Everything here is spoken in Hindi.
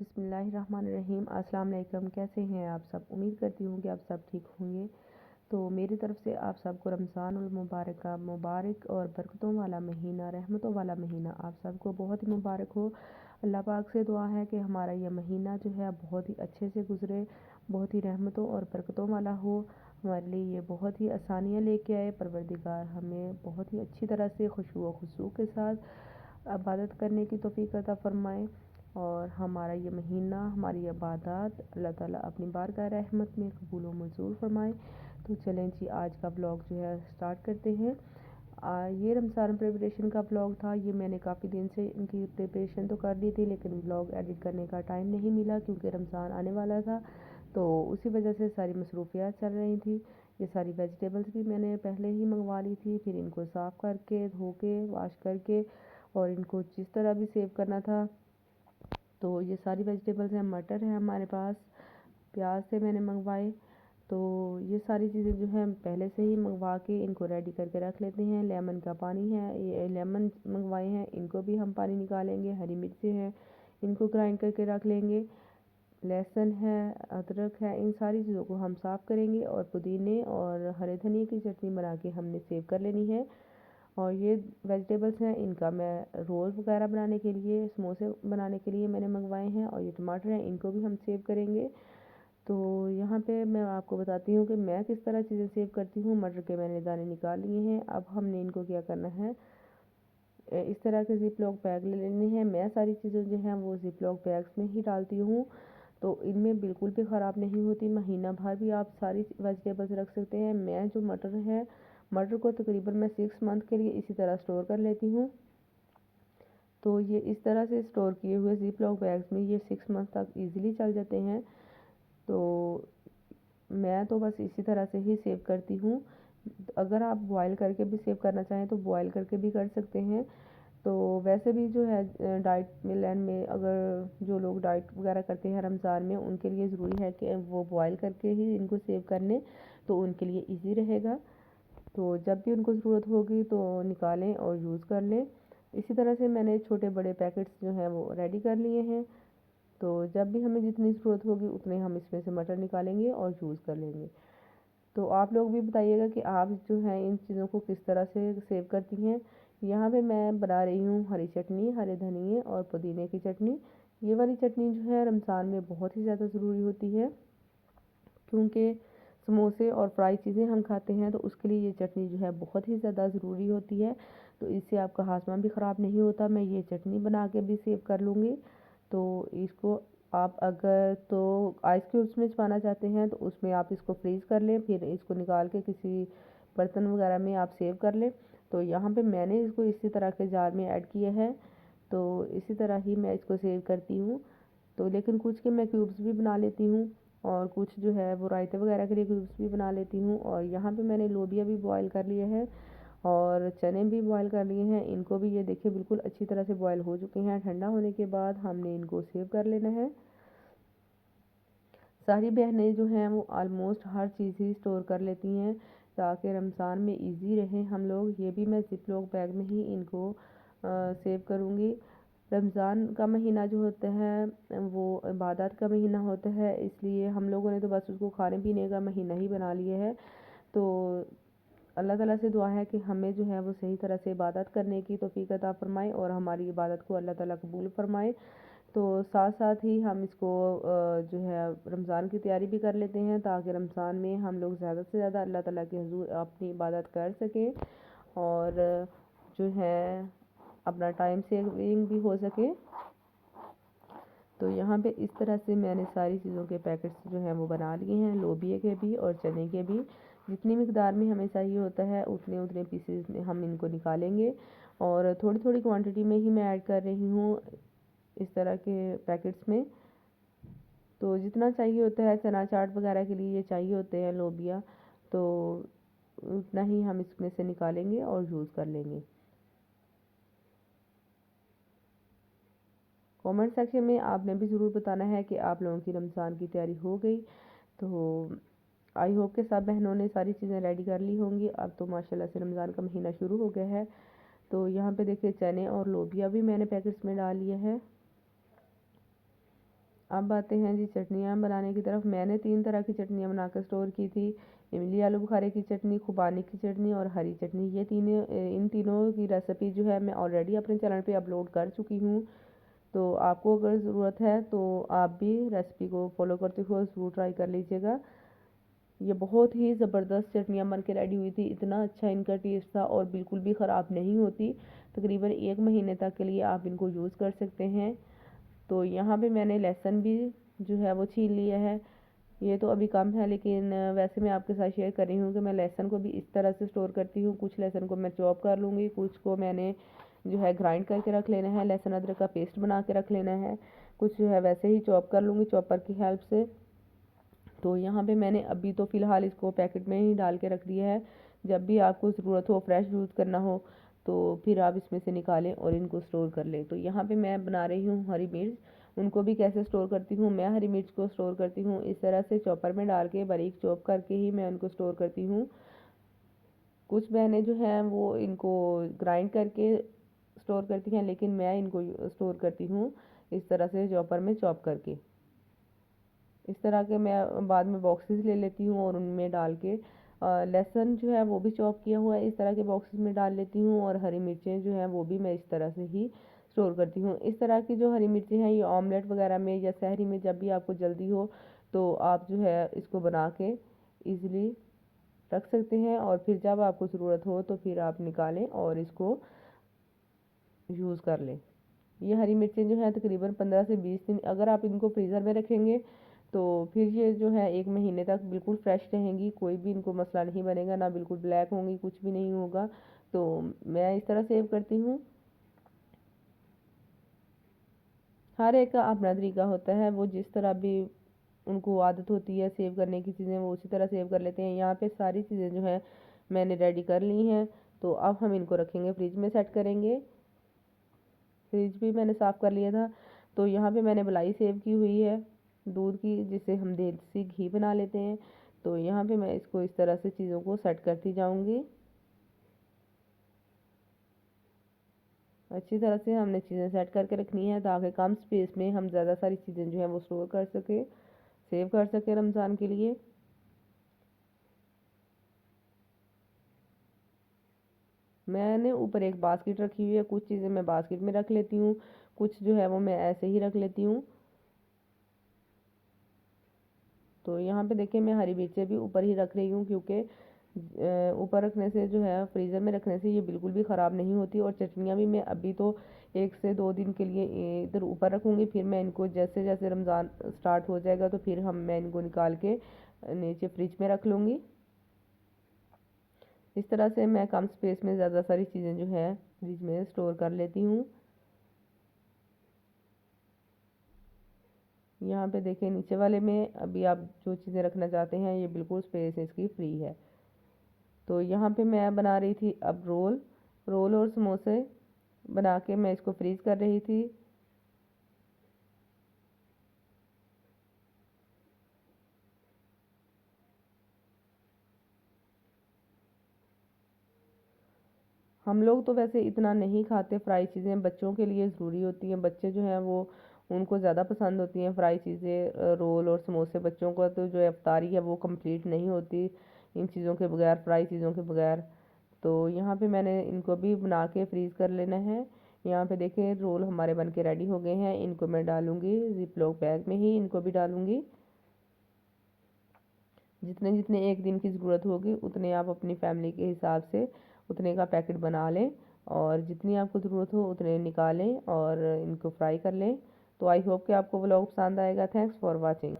बिस्मिल्लाहिर्रहमानिर्रहीम। अस्सलाम वालेकुम। कैसे हैं आप सब? उम्मीद करती हूँ कि आप सब ठीक होंगे। तो मेरी तरफ से आप सबको रमज़ानुल मुबारक का मुबारक और बरकतों वाला महीना, रहमतों वाला महीना आप सबको बहुत ही मुबारक हो। अल्लाह पाक से दुआ है कि हमारा यह महीना जो है बहुत ही अच्छे से गुज़रे, बहुत ही रहमतों और बरकतों वाला हो। हमारे लिए ये बहुत ही आसानियाँ लेके आए। परवरदिगार हमें बहुत ही अच्छी तरह से खुशू व खुशू के साथ इबादत करने की तौफीक अता फ़रमाए और हमारा ये महीना, हमारी इबादत अल्लाह ताला अपनी बारगाह रहमत में कबूल व मंजूर फ़रमाए। तो चलें जी, आज का ब्लॉग जो है स्टार्ट करते हैं। ये रमज़ान प्रिपरेशन का ब्लॉग था। ये मैंने काफ़ी दिन से इनकी प्रिपरेशन तो कर ली थी, लेकिन ब्लॉग एडिट करने का टाइम नहीं मिला क्योंकि रमज़ान आने वाला था। तो उसी वजह से सारी मसरूफियात चल रही थी। ये सारी वेजिटेबल्स भी मैंने पहले ही मंगवा ली थी, फिर इनको साफ़ करके, धो के, वाश करके और इनको जिस तरह भी सेव करना था। तो ये सारी वेजिटेबल्स हैं। मटर है हमारे पास, प्याज से मैंने मंगवाए। तो ये सारी चीज़ें जो है पहले से ही मंगवा के इनको रेडी करके रख लेते हैं। लेमन का पानी है, ये लेमन मंगवाए हैं, इनको भी हम पानी निकालेंगे। हरी मिर्ची हैं, इनको ग्राइंड करके रख लेंगे। लहसुन है, अदरक है, इन सारी चीज़ों को हम साफ़ करेंगे और पुदीने और हरे धनिए की चटनी बना के हमने सेव कर लेनी है। और ये वेजिटेबल्स हैं, इनका मैं रोल वगैरह बनाने के लिए, समोसे बनाने के लिए मैंने मंगवाए हैं। और ये टमाटर हैं, इनको भी हम सेव करेंगे। तो यहाँ पे मैं आपको बताती हूँ कि मैं किस तरह चीज़ें सेव करती हूँ। मटर के मैंने दाने निकाल लिए हैं। अब हमने इनको क्या करना है, इस तरह के ज़िप लॉक बैग ले लेने हैं। मैं सारी चीज़ें जो हैं वो ज़िप लॉक बैग्स में ही डालती हूँ, तो इनमें बिल्कुल भी ख़राब नहीं होती। महीना भर भी आप सारी वेजिटेबल्स रख सकते हैं। मैं जो मटर है, मटर को तकरीबन मैं 6 मंथ के लिए इसी तरह स्टोर कर लेती हूँ। तो ये इस तरह से स्टोर किए हुए ज़िप लॉक बैग्स में ये 6 मंथ तक ईज़िली चल जाते हैं। तो मैं तो बस इसी तरह से ही सेव करती हूँ। अगर आप बॉयल करके भी सेव करना चाहें तो बॉयल करके भी कर सकते हैं। तो वैसे भी जो है डाइट मिलन में अगर जो लोग डाइट वगैरह करते हैं रमज़ान में, उनके लिए ज़रूरी है कि वो बॉयल करके ही इनको सेव कर लें, तो उनके लिए इजी रहेगा। तो जब भी उनको ज़रूरत होगी तो निकालें और यूज़ कर लें। इसी तरह से मैंने छोटे बड़े पैकेट्स जो हैं वो रेडी कर लिए हैं। तो जब भी हमें जितनी ज़रूरत होगी उतने हम इसमें से मटर निकालेंगे और यूज़ कर लेंगे। तो आप लोग भी बताइएगा कि आप जो हैं इन चीज़ों को किस तरह से सेव करती हैं। यहाँ पे मैं बना रही हूँ हरी चटनी, हरे धनिए और पुदीने की चटनी। ये वाली चटनी जो है रमज़ान में बहुत ही ज़्यादा ज़रूरी होती है, क्योंकि समोसे और फ्राई चीज़ें हम खाते हैं, तो उसके लिए ये चटनी जो है बहुत ही ज़्यादा ज़रूरी होती है। तो इससे आपका हाजमा भी ख़राब नहीं होता। मैं ये चटनी बना के भी सेव कर लूँगी। तो इसको आप अगर तो आइस क्यूब्स में छुपाना चाहते हैं तो उसमें आप इसको फ्रीज़ कर लें, फिर इसको निकाल के किसी बर्तन वगैरह में आप सेव कर लें। तो यहाँ पे मैंने इसको इसी तरह के जार में ऐड किया है, तो इसी तरह ही मैं इसको सेव करती हूँ। तो लेकिन कुछ के मैं क्यूब्स भी बना लेती हूँ और कुछ जो है वो रायते वगैरह के लिए क्यूब्स भी बना लेती हूँ। और यहाँ पे मैंने लोबिया भी बॉयल कर लिए हैं और चने भी बॉयल कर लिए हैं। इनको भी ये देखिए बिल्कुल अच्छी तरह से बॉयल हो चुके हैं। ठंडा होने के बाद हमने इनको सेव कर लेना है। सारी बहनें जो हैं वो आलमोस्ट हर चीज़ ही स्टोर कर लेती हैं ताकि रमज़ान में इजी रहे हम लोग। ये भी मैं ज़िप लॉक बैग में ही इनको सेव करूँगी। रमज़ान का महीना जो होता है वो इबादत का महीना होता है, इसलिए हम लोगों ने तो बस उसको खाने पीने का महीना ही बना लिया है। तो अल्लाह ताला से दुआ है कि हमें जो है वो सही तरह से इबादत करने की तौफीक अता फ़रमाए और हमारी इबादत को अल्लाह ताला कबूल फ़रमाए। तो साथ साथ ही हम इसको जो है रमज़ान की तैयारी भी कर लेते हैं ताकि रमज़ान में हम लोग ज़्यादा से ज़्यादा अल्लाह ताला के हुज़ूर अपनी इबादत कर सकें और जो है अपना टाइम सेविंग भी हो सके। तो यहाँ पे इस तरह से मैंने सारी चीज़ों के पैकेट्स जो हैं वो बना लिए हैं, लोबिया के भी और चने के भी। जितनी मिकदार में हमें चाहिए होता है उतने उतने पीसेस में हम इनको निकालेंगे और थोड़ी थोड़ी क्वांटिटी में ही मैं ऐड कर रही हूँ इस तरह के पैकेट्स में। तो जितना चाहिए होता है, चना चाट वगैरह के लिए ये चाहिए होते हैं लोबिया, तो उतना ही हम इसमें से निकालेंगे और यूज़ कर लेंगे। कमेंट सेक्शन में आपने भी ज़रूर बताना है कि आप लोगों की रमज़ान की तैयारी हो गई। तो आई होप कि सब बहनों ने सारी चीज़ें रेडी कर ली होंगी। अब तो माशाल्लाह से रमज़ान का महीना शुरू हो गया है। तो यहाँ पे देखिए चने और लोबिया भी मैंने पैकेट्स में डाल लिए हैं। अब आते हैं जी चटनियाँ बनाने की तरफ। मैंने 3 तरह की चटनियाँ बना कर स्टोर की थी। इमली आलू बुखारे की चटनी, खुबानी की चटनी और हरी चटनी। ये तीनों इन तीनों की रेसिपी जो है मैं ऑलरेडी अपने चैनल पे अपलोड कर चुकी हूँ। तो आपको अगर ज़रूरत है तो आप भी रेसिपी को फॉलो करते हुए ज़रूर ट्राई कर लीजिएगा। ये बहुत ही ज़बरदस्त चटनियाँ बन के रेडी हुई थी। इतना अच्छा इनका टेस्ट था और बिल्कुल भी ख़राब नहीं होती। तकरीबन 1 महीने तक के लिए आप इनको यूज़ कर सकते हैं। तो यहाँ पे मैंने लहसुन भी जो है वो छील लिया है। ये तो अभी कम है, लेकिन वैसे मैं आपके साथ शेयर कर रही हूँ कि मैं लहसुन को भी इस तरह से स्टोर करती हूँ। कुछ लहसुन को मैं चॉप कर लूँगी, कुछ को मैंने जो है ग्राइंड करके रख लेना है, लहसुन अदरक का पेस्ट बना के रख लेना है। कुछ जो है वैसे ही चॉप कर लूँगी चॉपर की हेल्प से। तो यहाँ पे मैंने अभी तो फ़िलहाल इसको पैकेट में ही डाल के रख दिया है। जब भी आपको ज़रूरत हो, फ्रेश यूज़ करना हो, तो फिर आप इसमें से निकालें और इनको स्टोर कर लें। तो यहाँ पे मैं बना रही हूँ हरी मिर्च। उनको भी कैसे स्टोर करती हूँ, मैं हरी मिर्च को स्टोर करती हूँ इस तरह से चॉपर में डाल के बारीक चॉप करके ही मैं उनको स्टोर करती हूँ। कुछ बहनें जो हैं वो इनको ग्राइंड करके स्टोर करती हैं, लेकिन मैं इनको स्टोर करती हूँ इस तरह से चॉपर में चॉप करके। इस तरह के मैं बाद में बॉक्सेस ले लेती हूँ और उनमें डाल के लहसुन जो है वो भी चॉप किया हुआ है इस तरह के बॉक्सेस में डाल लेती हूँ। और हरी मिर्चें जो हैं वो भी मैं इस तरह से ही स्टोर करती हूँ। इस तरह की जो हरी मिर्चें हैं ये ऑमलेट वगैरह में या सहरी में जब भी आपको जल्दी हो तो आप जो है इसको बना के ईज़िली रख सकते हैं, और फिर जब आपको ज़रूरत हो तो फिर आप निकालें और इसको यूज़ कर लें। ये हरी मिर्चें जो हैं तकरीबन 15 से 20 दिन अगर आप इनको फ्रीज़र में रखेंगे तो फिर ये जो है 1 महीने तक बिल्कुल फ्रेश रहेंगी। कोई भी इनको मसला नहीं बनेगा, ना बिल्कुल ब्लैक होंगी, कुछ भी नहीं होगा। तो मैं इस तरह सेव करती हूँ। हर एक का अपना तरीका होता है, वो जिस तरह भी उनको आदत होती है सेव करने की चीज़ें वो उसी तरह सेव कर लेते हैं। यहाँ पे सारी चीज़ें जो हैं मैंने रेडी कर ली हैं। तो अब हम इनको रखेंगे, फ्रिज में सेट करेंगे। फ्रिज भी मैंने साफ़ कर लिया था। तो यहाँ पे मैंने मलाई सेव की हुई है दूध की, जिसे हम देसी घी बना लेते हैं। तो यहाँ पे मैं इसको इस तरह से चीज़ों को सेट करती जाऊँगी। अच्छी तरह से हमने चीज़ें सेट करके रखनी है ताकि कम स्पेस में हम ज़्यादा सारी चीज़ें जो हैं वो स्टोर कर सकें, सेव कर सकें रमज़ान के लिए। मैंने ऊपर एक बास्केट रखी हुई है, कुछ चीज़ें मैं बास्केट में रख लेती हूँ, कुछ जो है वो मैं ऐसे ही रख लेती हूँ। तो यहाँ पे देखिए मैं हरी मिर्चें भी ऊपर ही रख रही हूँ, क्योंकि ऊपर रखने से जो है फ्रीज़र में रखने से ये बिल्कुल भी ख़राब नहीं होती। और चटनियाँ भी मैं अभी तो 1 से 2 दिन के लिए इधर ऊपर रखूँगी, फिर मैं इनको जैसे जैसे रमज़ान स्टार्ट हो जाएगा तो फिर मैं इनको निकाल के नीचे फ्रिज में रख लूँगी। इस तरह से मैं कम स्पेस में ज़्यादा सारी चीज़ें जो है फ्रिज में स्टोर कर लेती हूँ। यहाँ पे देखिए नीचे वाले में अभी आप जो चीज़ें रखना चाहते हैं ये बिल्कुल स्पेस इसकी फ्री है। तो यहाँ पे मैं बना रही थी अब रोल रोल और समोसे बना के मैं इसको फ्रीज़ कर रही थी। हम लोग तो वैसे इतना नहीं खाते फ्राई चीज़ें, बच्चों के लिए ज़रूरी होती हैं। बच्चे जो हैं वो उनको ज़्यादा पसंद होती हैं फ्राई चीज़ें, रोल और समोसे। बच्चों का तो जो इफ्तारी है वो कंप्लीट नहीं होती इन चीज़ों के बगैर, फ्राई चीज़ों के बगैर। तो यहाँ पे मैंने इनको भी बना के फ्रीज़ कर लेना है। यहाँ पे देखें रोल हमारे बन के रेडी हो गए हैं। इनको मैं डालूँगी ज़िप लॉक बैग में ही इनको भी डालूँगी। जितने जितने एक दिन की ज़रूरत होगी उतने आप अपनी फैमिली के हिसाब से उतने का पैकेट बना लें, और जितनी आपको ज़रूरत हो उतने निकालें और इनको फ्राई कर लें। तो आई होप कि आपको व्लॉग पसंद आएगा। Thanks for watching.